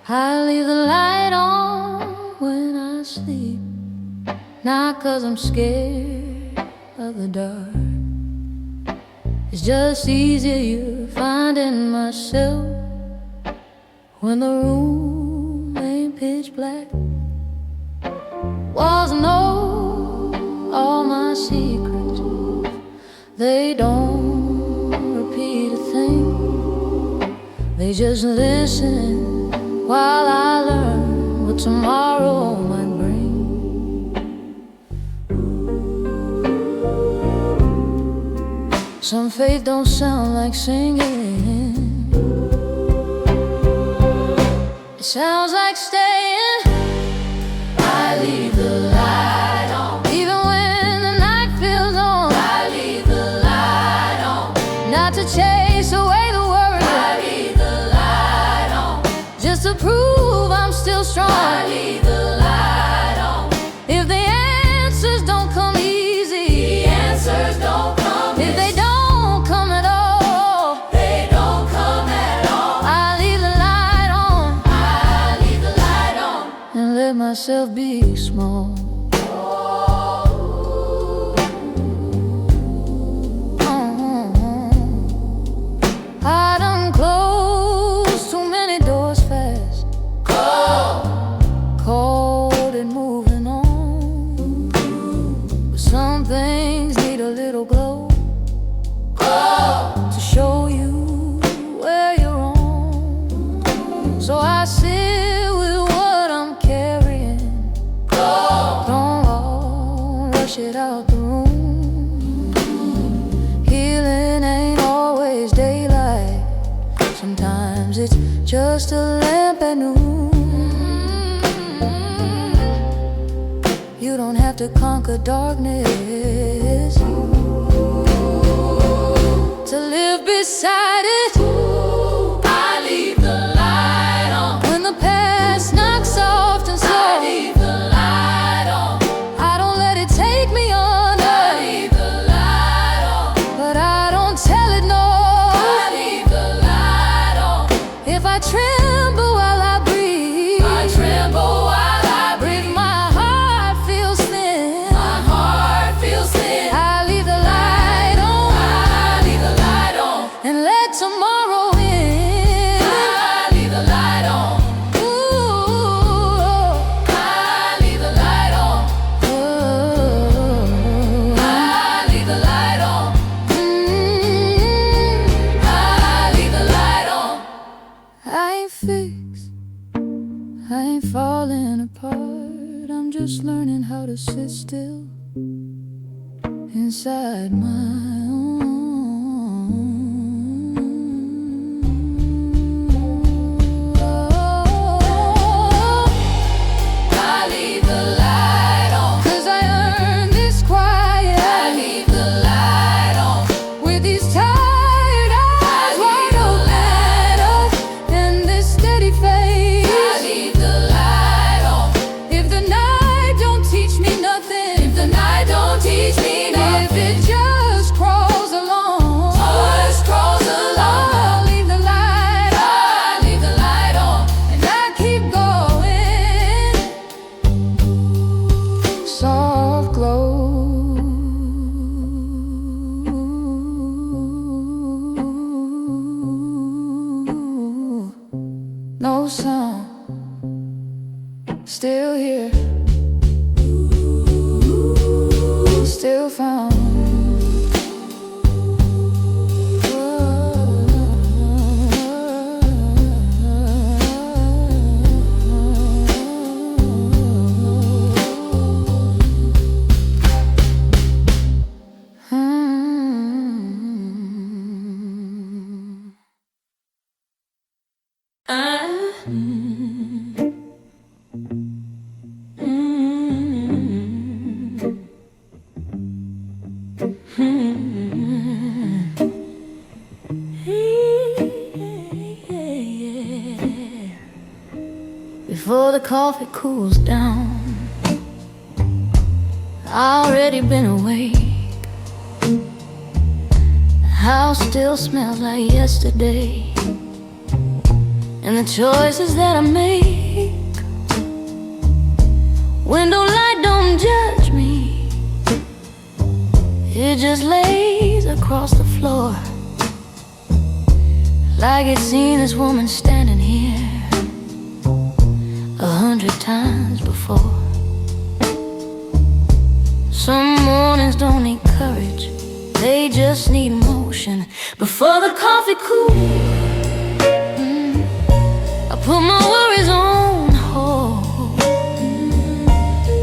I leave the light on when I sleep, not 'cause I'm scared of the dark. It's just easier finding myself when the room ain't pitch black. Walls know all my secrets, they don't repeat a thing. They just listen while I learn what tomorrow might bring. Some faith don't sound like singing, it sounds like staying. I leave the light on, even when the night feels long. I leave the light on, not to chase away the worry. I leave the light on, just to prove I'm still strong. I leave the light on. If the answers don't come easy, the answers don't come. If they don't come at all, they don't come at all. I leave the light on. I leave the light on, and let myself be small. I done closed too many doors fast, cold and moving on. But some things need a little glow to show you where you're wrong. So I sit with what I'm carrying, don't rush it out the room. Healing ain't always daylight, sometimes it's just a lamp at noon. You don't have to conquer darkness to live beside it. I leave the light on when the past knocks soft and slow. I leave the light on, I don't let it take me under. I leave the light on, but I don't tell it no. I leave the light on. If I tremble while I breathe, I tremble while I breathe. If my heart feels thin, my heart feels thin. I leave the light on. I leave the light on, and let tomorrow in. I leave the light on. Ooh, I leave the light on. Ooh, I leave the light on. I leave the light on. I ain't fixed, I ain't falling apart. I'm just learning how to sit still inside my own. I leave the light on, 'cause I earned this quiet. I leave the light on, with these tired eyes wide open, and this steady face. I leave the light on. If the night don't teach me nothing, if the night don't teach me nothing, if it just crawls along, just crawls along, I'll leave the light on. I leave the light on, and I keep going. Soft glow, no sound, still here, still found. Before the coffee cools down, I already been awake. The house still smells like yesterday, and the choices that I make. Window light don't judge me, it just lays across the floor, like it's seen this woman standing here 100 times before. Some mornings don't need courage, they just need motion. Before the coffee cools, I put my worries on hold.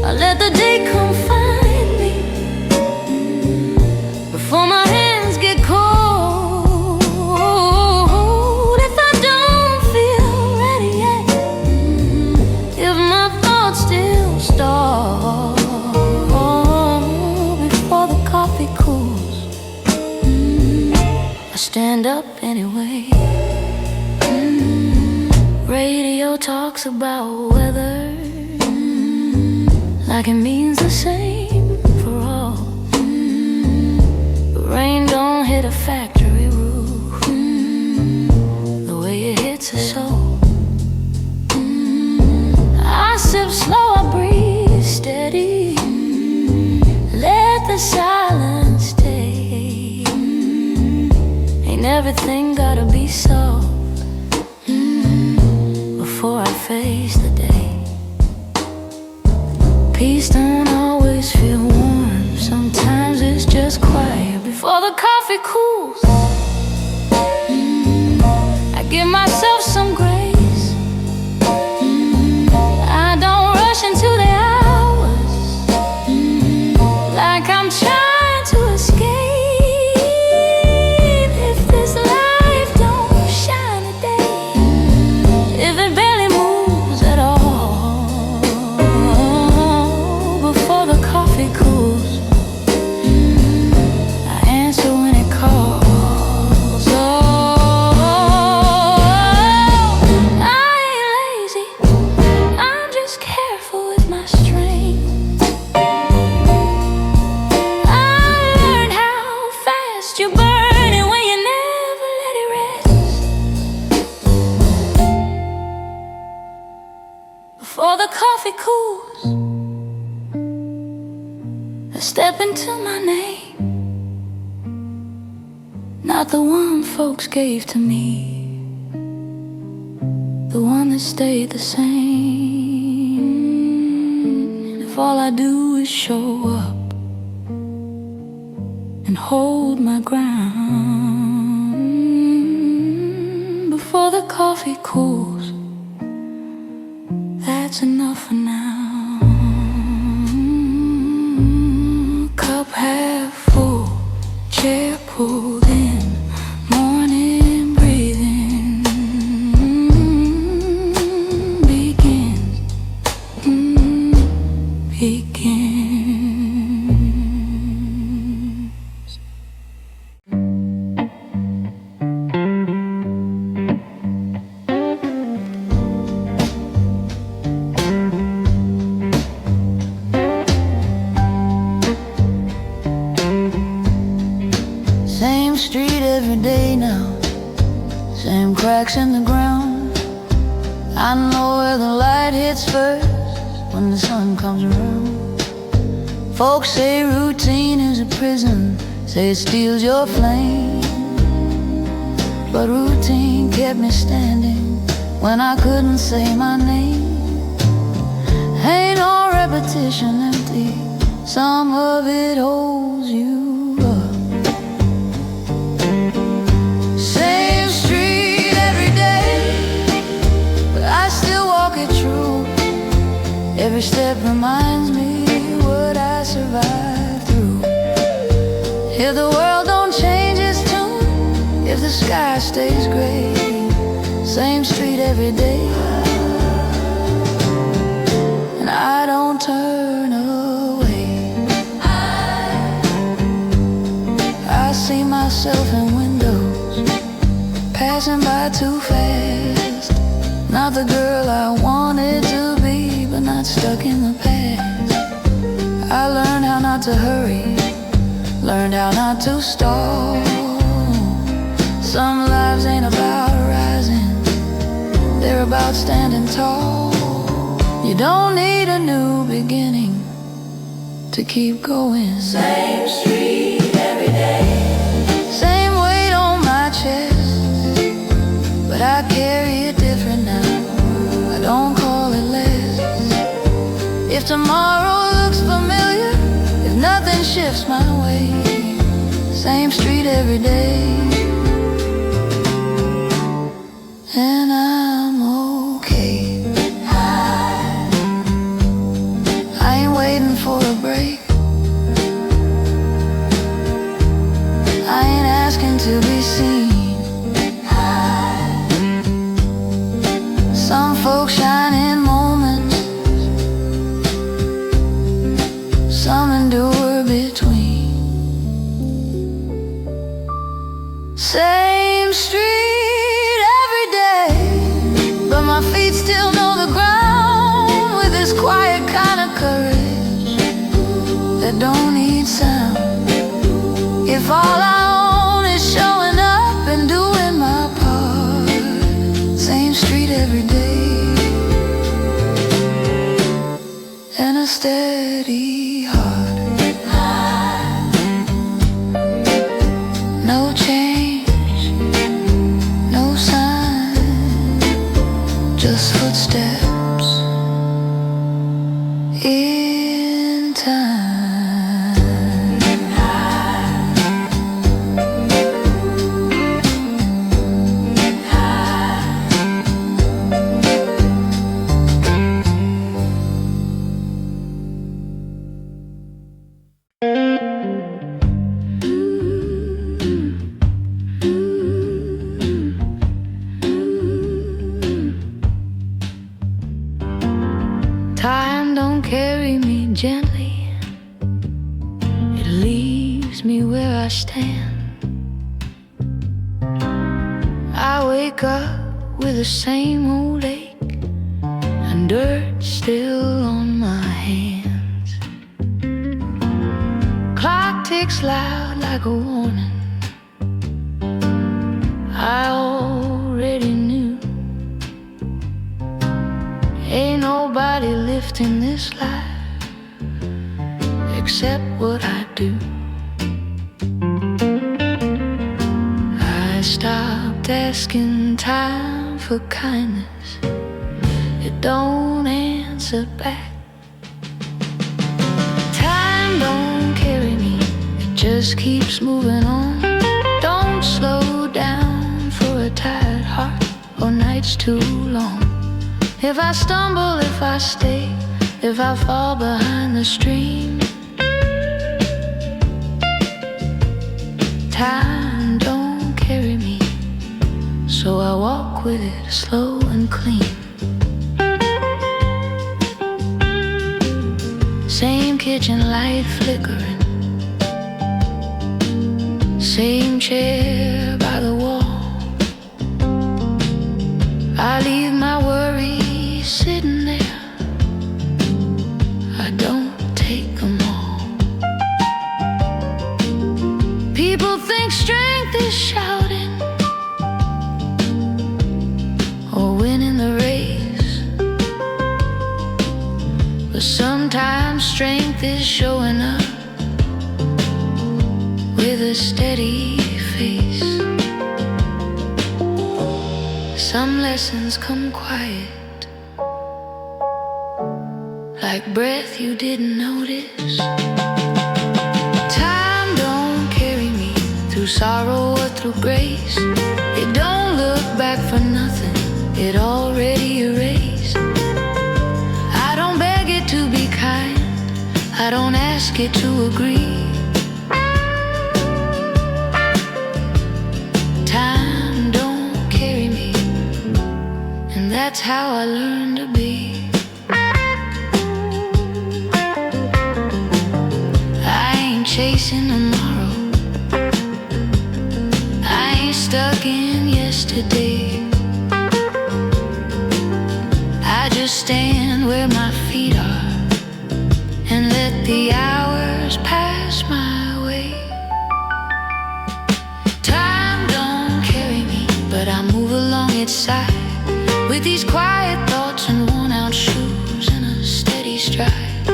I let the day come find me before my hands get cold. If I don't feel ready yet, if my thoughts still stall, before the coffee cools, I stand up anyway. Radio talks about weather like it means the same for all. But rain don't hit a factory roof the way it hits a soul. I sip slow, I breathe steady, let the silence stay. Ain't everything gotta be solved before I face the day. Peace don't always feel warm, sometimes it's just quiet. Before the coffee cools, I give myself some grace. I don't rush into the hours like I'm trying to escape. If this life don't shine today, if it barely moves at all, before the coffee cools, I answer when it calls. Oh, I ain't lazy, I'm just careful with my strength. I learned how fast you burn it when you never let it rest. Before the coffee cools, I step into my name, not the one folks gave to me, the one that stayed the same. And if all I do is show up and hold my ground, before the coffee cools, that's enough for now. Cup half full, chair pulled in, morning breathing begins, begins. Same street every day now, same cracks in the ground. I know where the light hits first when the sun comes around. Folks say routine is a prison, say it steals your flame, but routine kept me standing when I couldn't say my name. Ain't no repetition empty, some of it holds you up. Same street every day, but I still walk it true. Every step reminds me what I survived through. If the world don't change its tune, if the sky stays gray, same street every day, and I don't turn away. I see myself in windows passing by too fast. Not the girl I wanted to be, but not stuck in the past. I learned how not to hurry, learned how not to stall. Some lives ain't about rising, they're about standing tall. You don't need a new beginning to keep going. Same street every day, Same weight on my chest, but I carry it different now. I don't call it less. If tomorrow looks familiar, if nothing shifts my way, same street every day, and I'm okay. I ain't waiting for a break. I ain't asking to be seen. Some folks shine in moments, some endure between. Same street every day, but my feet still know the ground with this quiet kind of courage that don't need sound. If all I own is showing up and doing my part, same street every day, and a steady heart. No change, no sign, just footsteps in time. Time don't carry me gently, it leaves me where I stand. I wake up with the same old ache and dirt still on my hands. Clock ticks loud like a warning. I already knew ain't nobody lifting this life except what I do. I stopped asking time for kindness, it don't answer back. Time don't carry me, it just keeps moving on. Don't slow down for a tired heart or nights too long. If I stumble, if I stay, if I fall behind the stream, time don't carry me, so I walk with it slow and clean. Same kitchen light flickering, same chair by the wall. I leave my worries sitting there, I don't take them all. People think strength is shouting or winning the race, but sometimes strength is showing up with a steady face. Some lessons come quiet, like breath you didn't notice. Time don't carry me through sorrow or through grace. It don't look back for nothing, it already erased. I don't beg it to be kind, I don't ask it to agree. Time don't carry me, and that's how I learned to be. I ain't chasing tomorrow, I ain't stuck in yesterday. I just stand where my feet are and let the hours pass my way. Time don't carry me, but I move along its side with these quiet thoughts and worn-out shoes and a steady stride.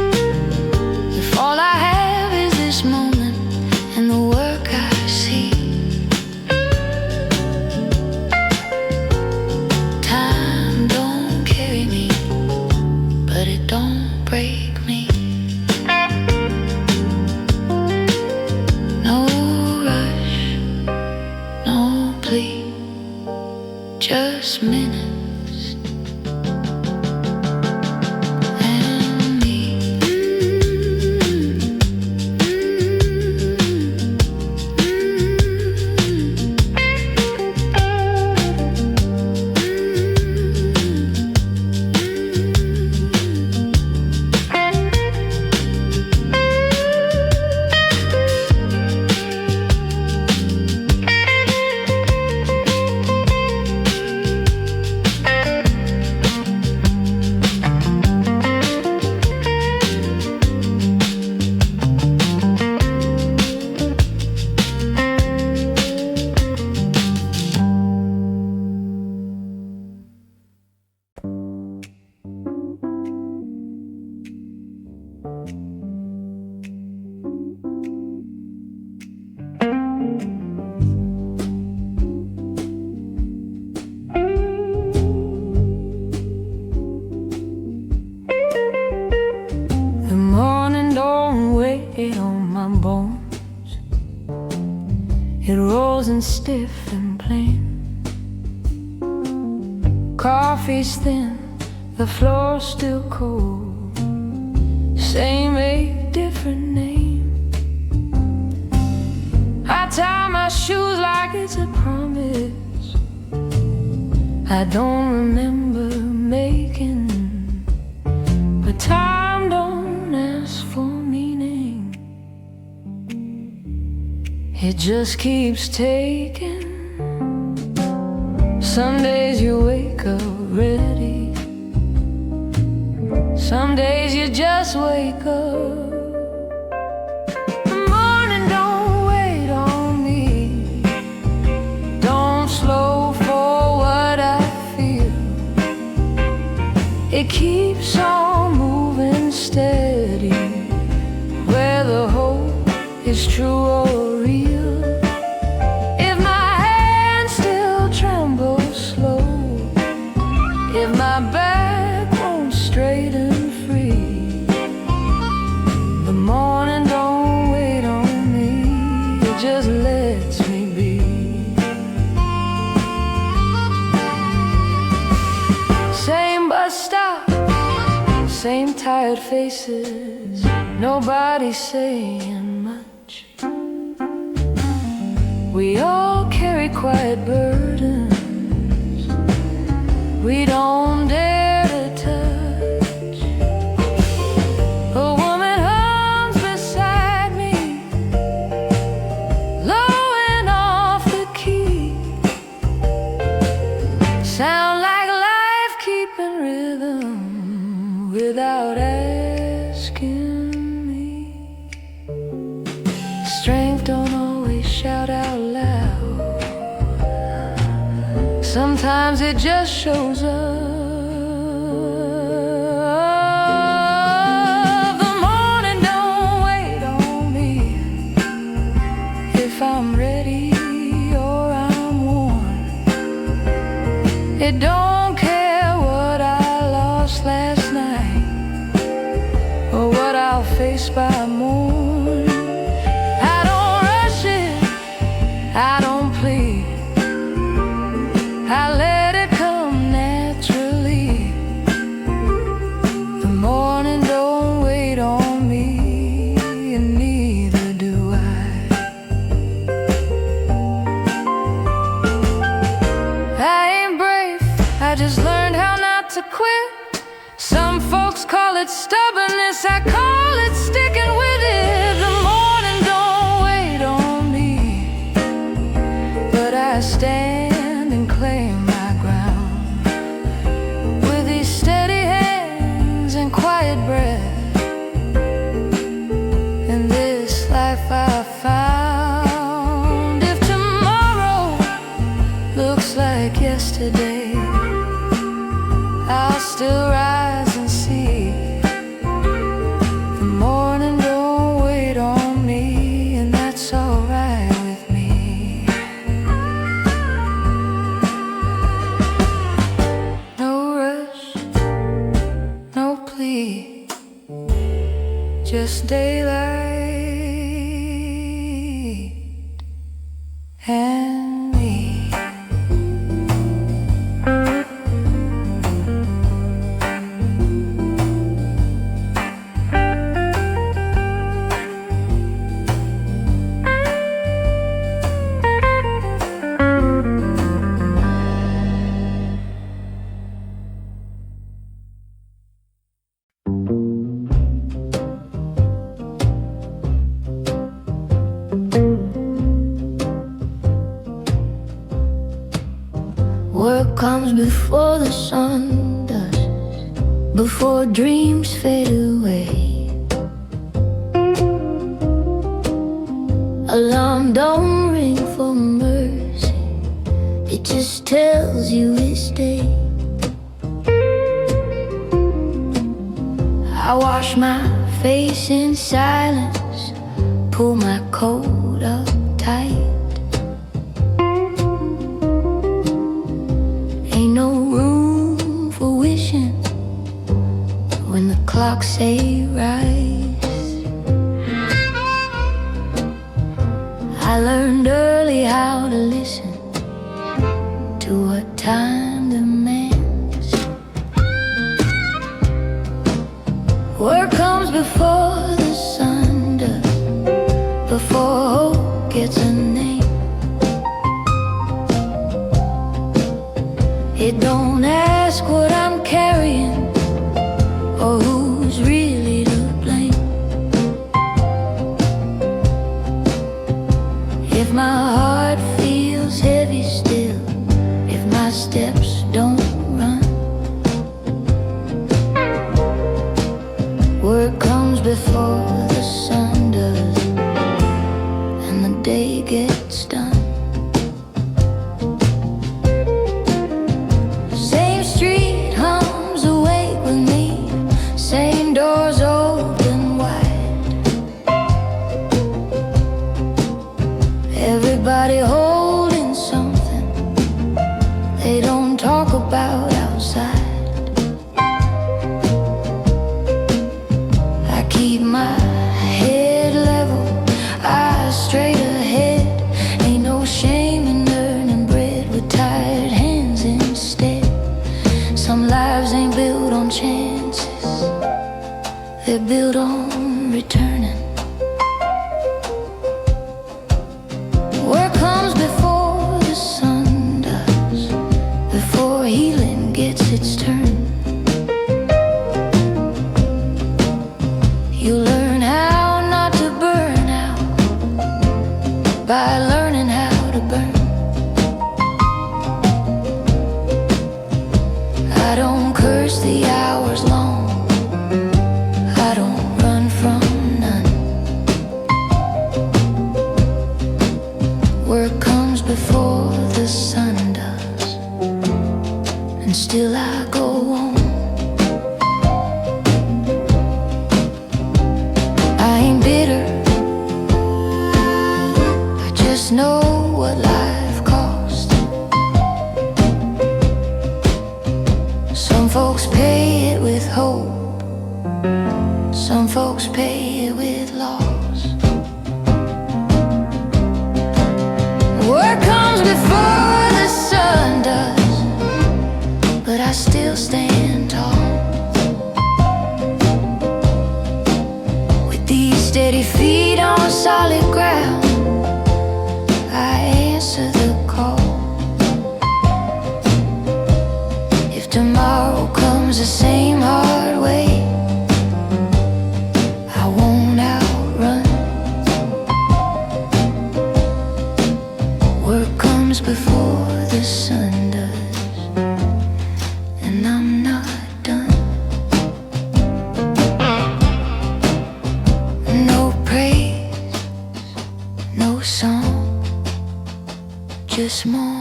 If all I have is this moment and the work I see, time don't carry me, but it don't break me. No rush, no plea, just minutes and me. The morning don't wait on my bones. It rolls in stiff and plain. Coffee's thin, the floor's still cold. Same age, different name. I tie my shoes like it's a promise I don't remember making. But time don't ask for meaning, it just keeps taking. Some days you wake up ready, some days you just wake up. The morning don't wait on me, don't slow for what I feel. It keeps on moving steady, where the hope is true or real. If my hand still trembles slow, if my back won't straighten free, the morning don't wait on me, it just lets me be. Same bus stop, same tired faces, nobody saying much. We all carry quiet burdens we don't dare to touch. A woman hums beside me, low and off the key. Sound like life keeping rhythm without asking me. Strength don't always shout out loud, sometimes it just shows up. The morning don't wait on me, if I'm ready or I'm worn. It don't care what I lost last night or what I'll face by morn. I don't rush it, I don't plead, I let it come naturally. The morning don't wait on me, and neither do I. I ain't brave, I just learned how not to quit. Some folks call it stubbornness, I call it sticking with it. and me. Work comes before the sun does, before dreams fade away. Alarm don't ring for mercy, it just tells you it's day. I wash my face in silence, pull my coat up tight. Ain't no room for wishing when the clocks say rise. I learned early how to listen to what time demands. Work comes before the sun does, before hope gets a name. It don't ask what I'm carrying or who's really to blame. If my heart feels heavy still, if my steps don't run, work comes before the sun does, and the day gets done. Same street hums awake with me, same doors open wide. Everybody holding something they don't talk about outside. I keep my head level, eyes straight ahead. Ain't no shame in earning bread with tired hands instead. Some lives ain't built on chances, they're built on returning. Work comes before the sun does, before healing gets its turn. You learn how not to burn out by learning how to burn. I don't curse the hours long, I don't run from none. Work comes before the sun does, and still I go on. I ain't bitter, I just know what life costs. Some folks pay it with hope, some folks pay it with loss. Work comes before the sun does, but I still stand tall. With these steady feet on solid ground, I answer the call. If tomorrow comes the same hard way, I won't outrun. Work comes before the sun does, and I'm not done. No praise, no song, just more.